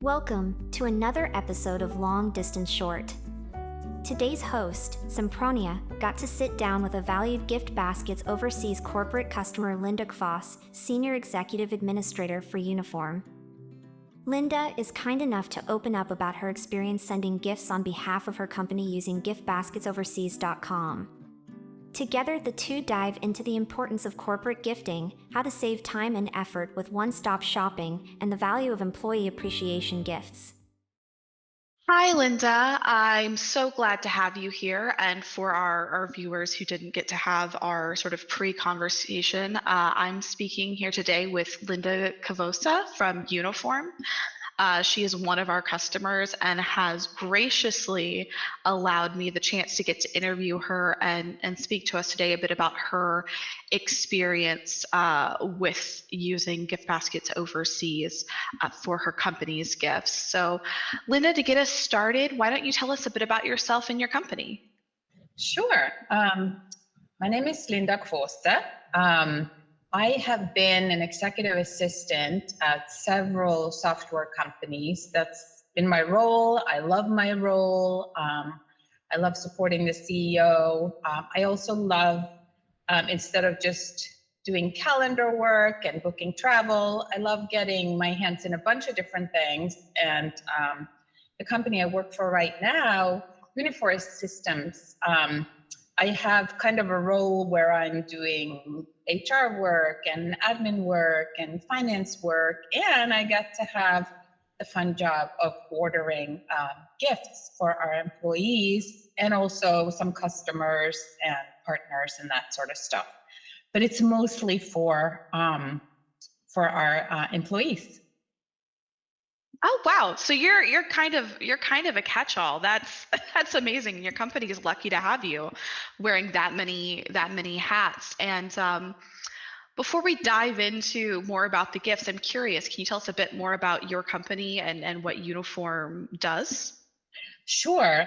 Welcome to another episode of Long Distance Short. Today's host, Sempronia, got to sit down with a valued gift baskets overseas corporate customer Linda Kvaase, Senior Executive Administrator for Uniform. Linda is kind enough to open up about her experience sending gifts on behalf of her company using giftbasketsoverseas.com. Together, the two dive into the importance of corporate gifting, how to save time and effort with one-stop shopping, and the value of employee appreciation gifts. Hi, Linda. I'm so glad to have you here. And for our viewers who didn't get to have our sort of pre-conversation, I'm speaking here today with Linda Kvaase from Uniform. She is one of our customers and has graciously allowed me the chance to get to interview her and speak to us today a bit about her experience with using gift baskets overseas for her company's gifts. So, Linda, to get us started, why don't you tell us a bit about yourself and your company? Sure. My name is Linda Kvaase. I have been an executive assistant at several software companies. That's been my role. I love my role. I love supporting the CEO. I also love, instead of just doing calendar work and booking travel, I love getting my hands in a bunch of different things. And the company I work for right now, Uniform Systems, I have kind of a role where I'm doing HR work and admin work and finance work, and I get to have the fun job of ordering gifts for our employees and also some customers and partners and that sort of stuff. But it's mostly for our employees. Oh wow! So you're kind of a catch-all. That's amazing. Your company is lucky to have you wearing that many hats. And before we dive into more about the gifts, I'm curious. Can you tell us a bit more about your company and what Uniform does? Sure.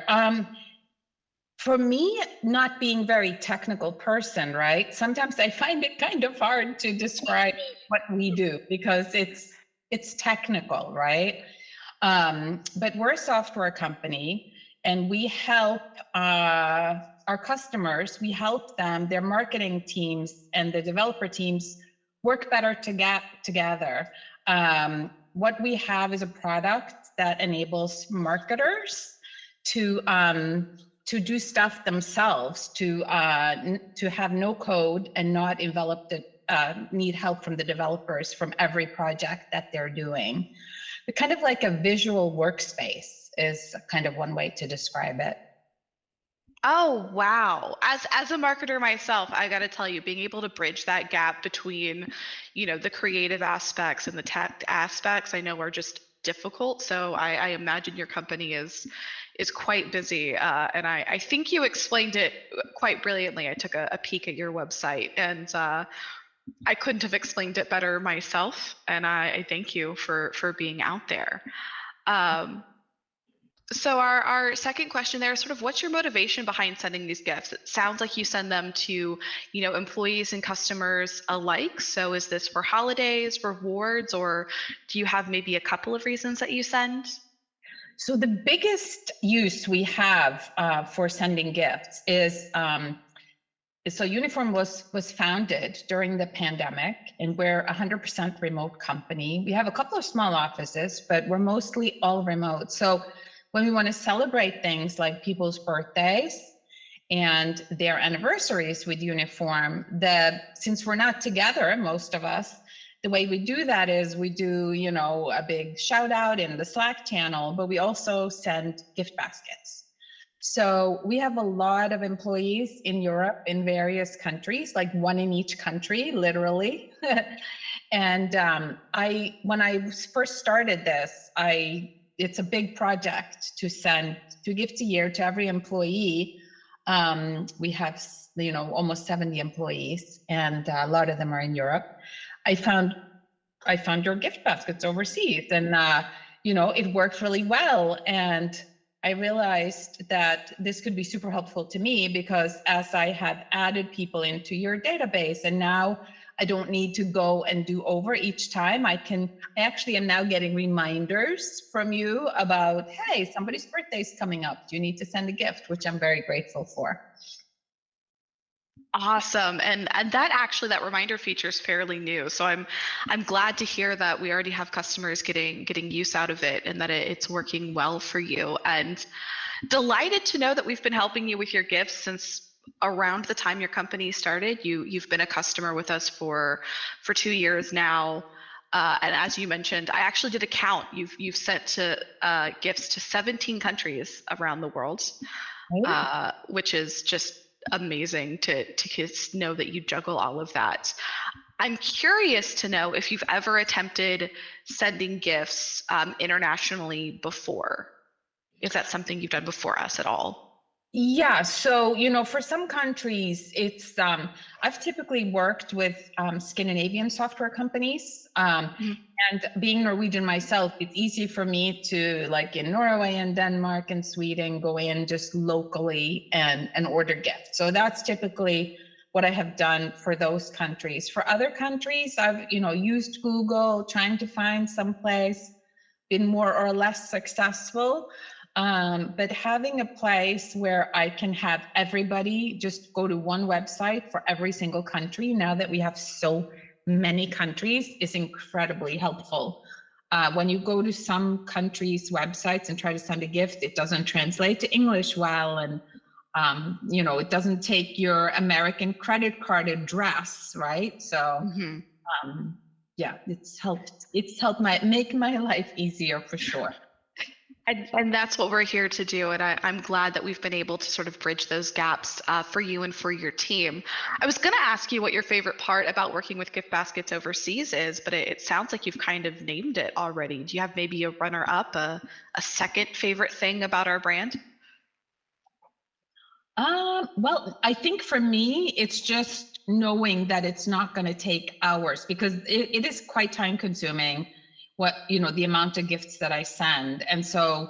For me, not being very technical person, right? Sometimes I find it kind of hard to describe what we do because it's technical, right? But we're a software company and we help our customers, we help them, their marketing teams and the developer teams work better together. What we have is a product that enables marketers to do stuff themselves, to have no code and not need help from the developers from every project that they're doing. But kind of like a visual workspace is kind of one way to describe it. Oh wow. As a marketer myself, I got to tell you, being able to bridge that gap between, the creative aspects and the tech aspects, I know are just difficult. So I imagine your company is quite busy. And I think you explained it quite brilliantly. I took a peek at your website and I couldn't have explained it better myself. And I thank you for being out there. So our second question there is sort of what's your motivation behind sending these gifts? It sounds like you send them to, employees and customers alike. So is this for holidays, rewards, or do you have maybe a couple of reasons that you send? So the biggest use we have for sending gifts is, so Uniform was founded during the pandemic, and we're a 100% remote company. We have a couple of small offices, but we're mostly all remote. So when we want to celebrate things like people's birthdays and their anniversaries with Uniform, since we're not together, most of us, the way we do that is we do, a big shout out in the Slack channel, but we also send gift baskets. So we have a lot of employees in Europe in various countries, like one in each country, literally. And when I first started this, it's a big project to send 2 gifts a year to every employee. We have, almost 70 employees, and a lot of them are in Europe. I found your gift baskets overseas, and it worked really well. And I realized that this could be super helpful to me because as I had added people into your database, and now I don't need to go and do over each time. I actually am now getting reminders from you about, hey, somebody's birthday is coming up. Do you need to send a gift? Which I'm very grateful for. Awesome. And that reminder feature is fairly new. So I'm glad to hear that we already have customers getting use out of it and that it's working well for you. And delighted to know that we've been helping you with your gifts since around the time your company started. You've been a customer with us for 2 years now. And as you mentioned, I actually did a count. You've sent gifts to 17 countries around the world, which is just amazing to know that you juggle all of that. I'm curious to know if you've ever attempted sending gifts internationally before. Is that something you've done before us at all? Yeah, so for some countries, it's I've typically worked with Scandinavian software companies, and being Norwegian myself, it's easy for me to, like in Norway and Denmark and Sweden, go in just locally and order gifts. So that's typically what I have done for those countries. For other countries, I've used Google, trying to find some place, been more or less successful. But having a place where I can have everybody just go to one website for every single country, now that we have so many countries, is incredibly helpful. When you go to some countries' websites and try to send a gift, it doesn't translate to English well, and it doesn't take your American credit card address, right? So yeah, it's helped make my life easier for sure. And that's what we're here to do. And I'm glad that we've been able to sort of bridge those gaps for you and for your team. I was going to ask you what your favorite part about working with gift baskets overseas is, but it sounds like you've kind of named it already. Do you have maybe a runner-up, a second favorite thing about our brand? Well, I think for me, it's just knowing that it's not going to take hours, because it is quite time consuming, the amount of gifts that I send. And so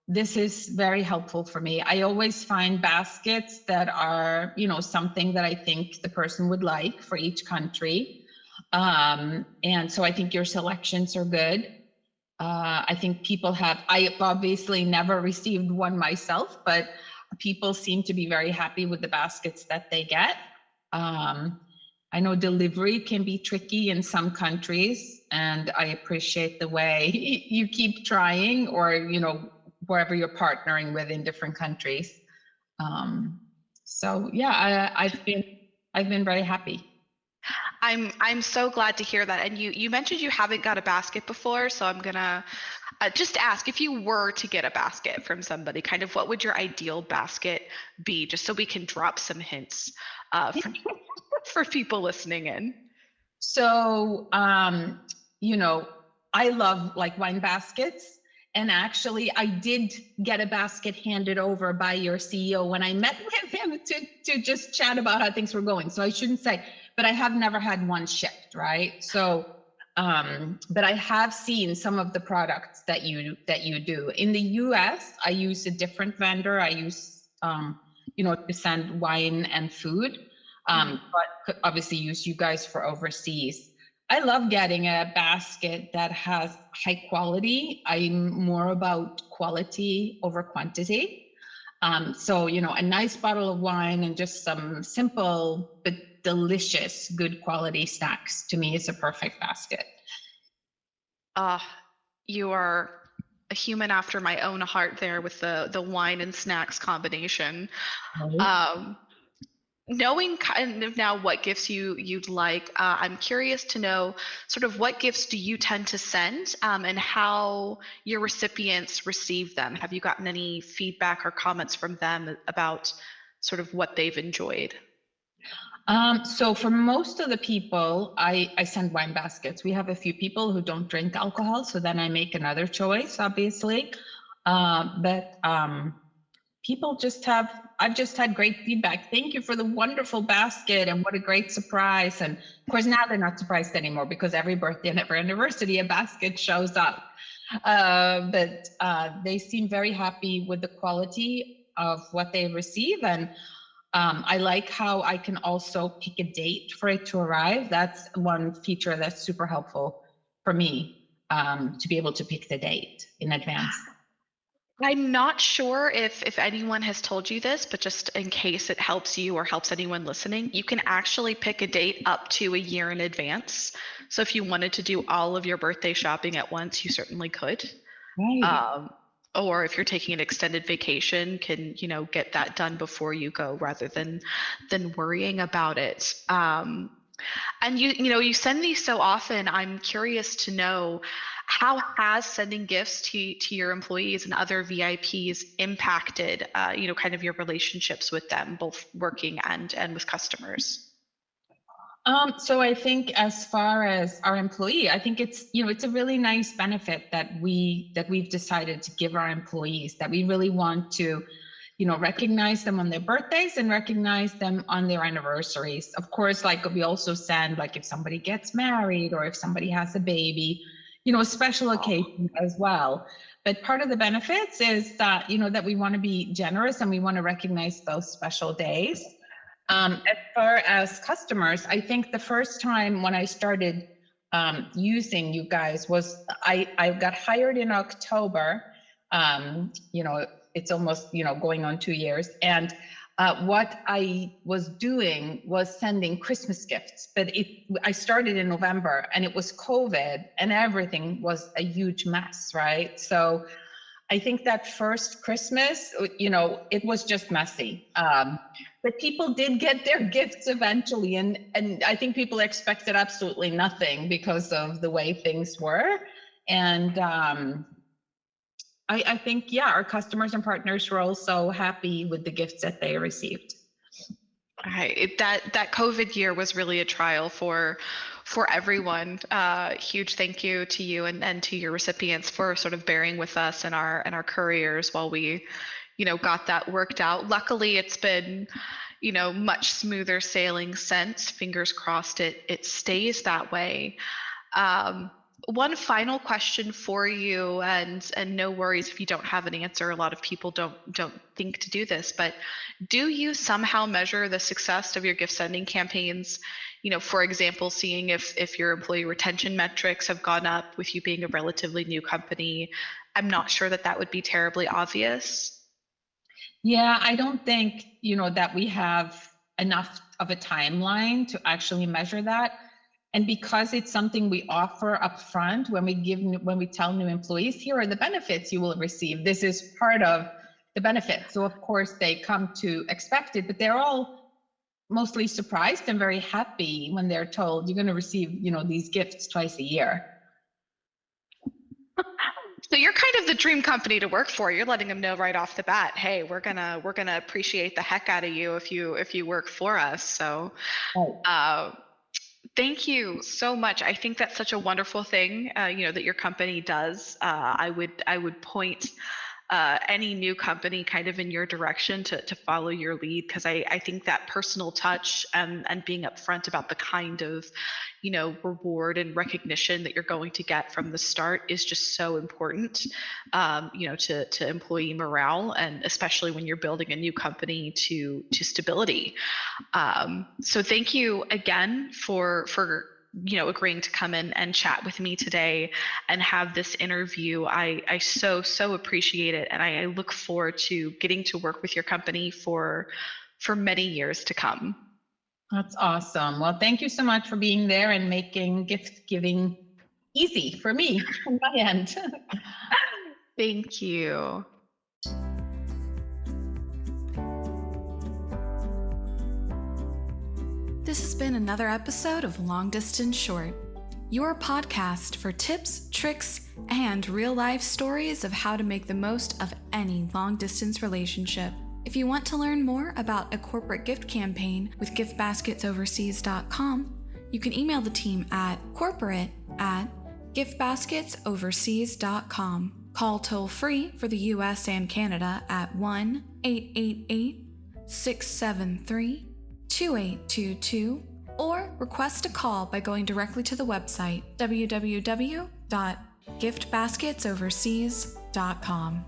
this is very helpful for me. I always find baskets that are, something that I think the person would like for each country. And so I think your selections are good. I think I obviously never received one myself, but people seem to be very happy with the baskets that they get. I know delivery can be tricky in some countries, and I appreciate the way you keep trying, or, wherever you're partnering with in different countries. So yeah, I've been very happy. I'm so glad to hear that. And you mentioned you haven't got a basket before, so I'm gonna just ask, if you were to get a basket from somebody, kind of what would your ideal basket be, just so we can drop some hints for people listening in. So, I love like wine baskets. And actually, I did get a basket handed over by your CEO when I met with him to just chat about how things were going. So I shouldn't say, but I have never had one shipped, right? So, but I have seen some of the products that you do. In the US, I use a different vendor. I use, to send wine and food. But could obviously use you guys for overseas. I love getting a basket that has high quality. I'm more about quality over quantity. So, a nice bottle of wine and just some simple but delicious, good quality snacks, to me, is a perfect basket. You are a human after my own heart there with the wine and snacks combination. Right. Knowing kind of now what gifts you'd like, I'm curious to know sort of what gifts do you tend to send, and how your recipients receive them. Have you gotten any feedback or comments from them about sort of what they've enjoyed? So for most of the people, I send wine baskets. We have a few people who don't drink alcohol, so then I make another choice, obviously. But I've just had great feedback. Thank you for the wonderful basket, and what a great surprise. And of course, now they're not surprised anymore, because every birthday and every anniversary, a basket shows up. But they seem very happy with the quality of what they receive. And I like how I can also pick a date for it to arrive. That's one feature that's super helpful for me, to be able to pick the date in advance. I'm not sure if anyone has told you this, but just in case it helps you or helps anyone listening, you can actually pick a date up to a year in advance. So if you wanted to do all of your birthday shopping at once, you certainly could. Right. Or if you're taking an extended vacation, can get that done before you go rather than worrying about it. And you send these so often. I'm curious to know, how has sending gifts to your employees and other VIPs impacted kind of your relationships with them, both working and with customers? So I think as far as our employee, I think it's a really nice benefit that we've decided to give our employees, that we really want to recognize them on their birthdays and recognize them on their anniversaries. Of course, like we also send, like if somebody gets married or if somebody has a baby, special occasions as well. But part of the benefits is that, that we want to be generous and we want to recognize those special days. As far as customers, I think the first time when I started using you guys was I got hired in October. It's almost, going on 2 years. And what I was doing was sending Christmas gifts, but I started in November and it was COVID and everything was a huge mess, right? So I think that first Christmas, it was just messy. But people did get their gifts eventually. And I think people expected absolutely nothing because of the way things were. And I think, our customers and partners were also happy with the gifts that they received. Right. That COVID year was really a trial for everyone. Huge thank you to you and to your recipients for sort of bearing with us and our couriers while we, got that worked out. Luckily, it's been, much smoother sailing since. Fingers crossed it stays that way. One final question for you, and no worries if you don't have an answer. A lot of people don't think to do this, but do you somehow measure the success of your gift sending campaigns? For example, seeing if your employee retention metrics have gone up with you being a relatively new company. I'm not sure that would be terribly obvious. Yeah, I don't think, that we have enough of a timeline to actually measure that. And because it's something we offer upfront when we tell new employees, here are the benefits you will receive. This is part of the benefits. So of course they come to expect it, but they're all mostly surprised and very happy when they're told you're going to receive, these gifts twice a year. So you're kind of the dream company to work for. You're letting them know right off the bat, hey, we're gonna appreciate the heck out of you if you work for us. So thank you so much. I think that's such a wonderful thing, that your company does. I would point any new company kind of in your direction to follow your lead, because I think that personal touch and being upfront about the kind of reward and recognition that you're going to get from the start is just so important, to employee morale, and especially when you're building a new company to stability. So thank you again for agreeing to come in and chat with me today and have this interview. I so appreciate it, and I look forward to getting to work with your company for many years to come. That's awesome. Well, thank you so much for being there and making gift giving easy for me on my end. Thank you. This has been another episode of Long Distance Short, your podcast for tips, tricks, and real-life stories of how to make the most of any long-distance relationship. If you want to learn more about a corporate gift campaign with giftbasketsoverseas.com, you can email the team at corporate@giftbasketsoverseas.com. Call toll-free for the US and Canada at 1-888-673-2822, or request a call by going directly to the website www.giftbasketsoverseas.com.